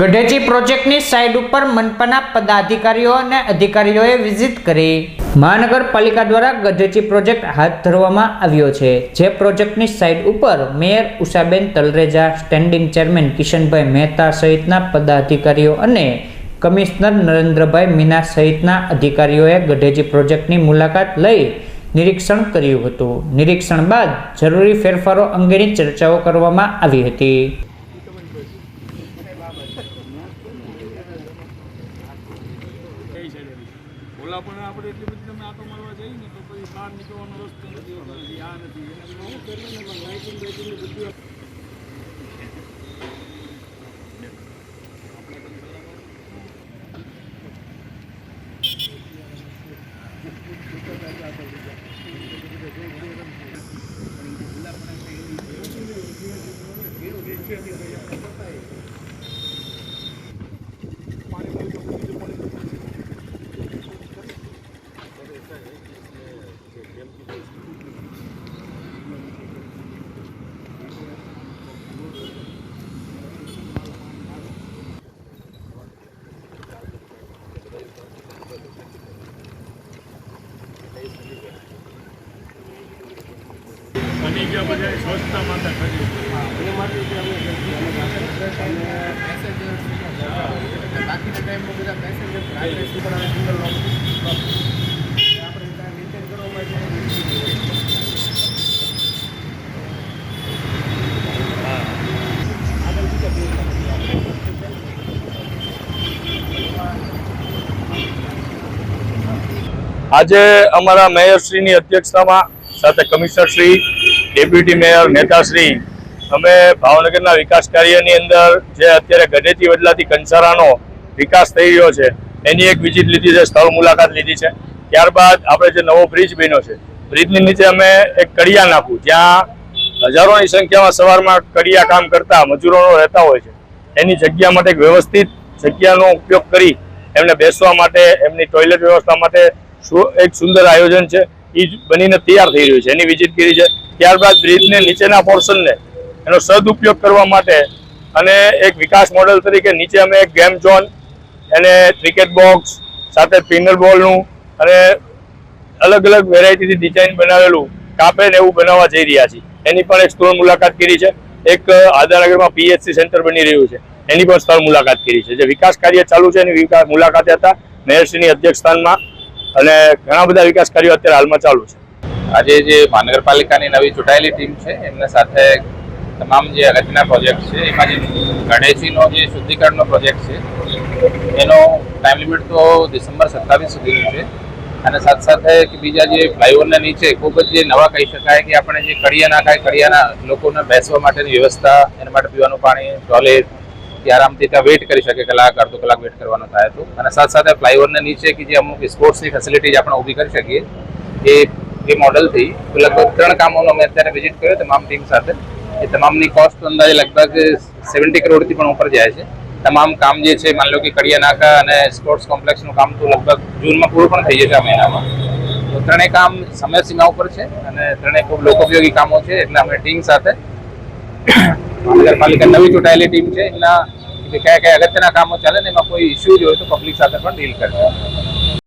ગઢેચી પ્રોજેક્ટની સાઇટ ઉપર મનપાના પદાધિકારીઓ અને અધિકારીઓએ વિઝિટ કરી મહાનગરપાલિકા દ્વારા ગઢેચી પ્રોજેક્ટ હાથ ધરવામાં આવ્યો છે, જે પ્રોજેક્ટની સાઇટ ઉપર મેયર ઉષાબેન તલરેજા, સ્ટેન્ડિંગ ચેરમેન કિશનભાઈ મહેતા સહિતના પદાધિકારીઓ અને કમિશનર નરેન્દ્રભાઈ મીના સહિતના અધિકારીઓએ ગઢેચી પ્રોજેક્ટની મુલાકાત લઈ નિરીક્ષણ કર્યું હતું. નિરીક્ષણ બાદ જરૂરી ફેરફારો અંગેની ચર્ચાઓ કરવામાં આવી હતી. આજે અમારા મેયરશ્રીની અધ્યક્ષતામાં સાથે કમિશનરશ્રી, ડેપ્યુટી મેયર, નેતાશ્રી અમે ભાવનગરના વિકાસ કાર્યની અંદર જે અત્યારે ગઢેચી વડલાથી કંસારાનો વિકાસ થઈ રહ્યો છે એની એક વિઝિટ લીધી છે, સ્થળ મુલાકાત લીધી છે. ત્યારબાદ આપણે જે નવો બ્રિજ બન્યો છે, બ્રિજની નીચે અમે એક કડિયા નાખું, જ્યાં હજારોની સંખ્યામાં સવારમાં કડિયા કામ કરતા મજૂરો રહેતા હોય છે, એની જગ્યા માટે એક વ્યવસ્થિત જગ્યાનો ઉપયોગ કરી એમને બેસવા માટે, એમની ટોયલેટ વ્યવસ્થા માટે એક સુંદર આયોજન છે એ બનીને તૈયાર થઈ રહ્યું છે, એની વિઝિટ કરી છે. ત્યારબાદ બ્રિજને નીચેના પોર્શનને એનો સદઉપયોગ કરવા માટે અને એક વિકાસ મોડેલ તરીકે નીચે અમે એક ગેમ ઝોન, એને ક્રિકેટ બોક્સ સાથે પિનર બોલનું અને અલગ અલગ વેરાયટીથી ડિઝાઇન બનાવેલું કાપે ને એવું બનાવવા જઈ રહ્યા છીએ. એની પણ એક સ્થળ મુલાકાત કરી છે. એક આદાનગરમાં PHC સેન્ટર બની રહ્યું છે, એની પણ સ્થળ મુલાકાત કરી છે. જે વિકાસ કાર્ય ચાલુ છે એની મુલાકાતે હતા મેયરશ્રીની અધ્યક્ષસ્થાનમાં અને ઘણા બધા વિકાસ કાર્યો અત્યારે હાલમાં ચાલુ છે. આજે જે મહાનગરપાલિકાની નવી ચૂંટાયેલી ટીમ છે એમને સાથે તમામ જે અગત્યના પ્રોજેક્ટ છે, એમાં જે ગઢેચીનો જે શુદ્ધિકરણનો પ્રોજેક્ટ છે એનો ટાઈમ લિમિટ તો ડિસેમ્બર 27 સુધીનું છે. અને સાથે સાથે કે બીજા જે ફ્લાયઓવરના નીચે ખૂબ જ જે નવા કહી શકાય કે આપણે જે કડિયાના લોકોને બેસવા માટેની વ્યવસ્થા, એના માટે પીવાનું પાણી, ટોયલેટ, આરામથી ત્યાં વેઇટ કરી શકે, કલાક અડધો કલાક વેઇટ કરવાનો થાય તો. અને સાથે સાથે ફ્લાયઓવરના નીચે કે જે અમુક સ્પોર્ટ્સની ફેસિલિટીઝ આપણે ઊભી કરી શકીએ એ મોડલથી લગભગ 3 કામોનો અમે અત્યારે વિઝિટ કર્યો તમામ ટીમ સાથે. એ તમામની કોસ્ટ અંદાજે લગભગ 70 કરોડથી પણ ઉપર જાય છે. તમામ કામ જે છે, માની લો કે કડિયાનાકા અને સ્પોર્ટ્સ કોમ્પ્લેક્સનું કામ તો લગભગ જૂનમાં પૂરું પણ થઈ જશે આ મહિનામાં. તો 3 કામ સમયસીમા ઉપર છે અને 3 ખૂબ લોકોપયોગી કામો છે. એટલે અમે ટીમ સાથે મહાનગરપાલિકા નવી ચૂંટાયેલી ટીમ છે, એમના કયા કયા અગત્યના કામો ચાલે ને એમાં કોઈ ઇસ્યુ હોય તો પબ્લિક સાથે પણ ડીલ કરશે.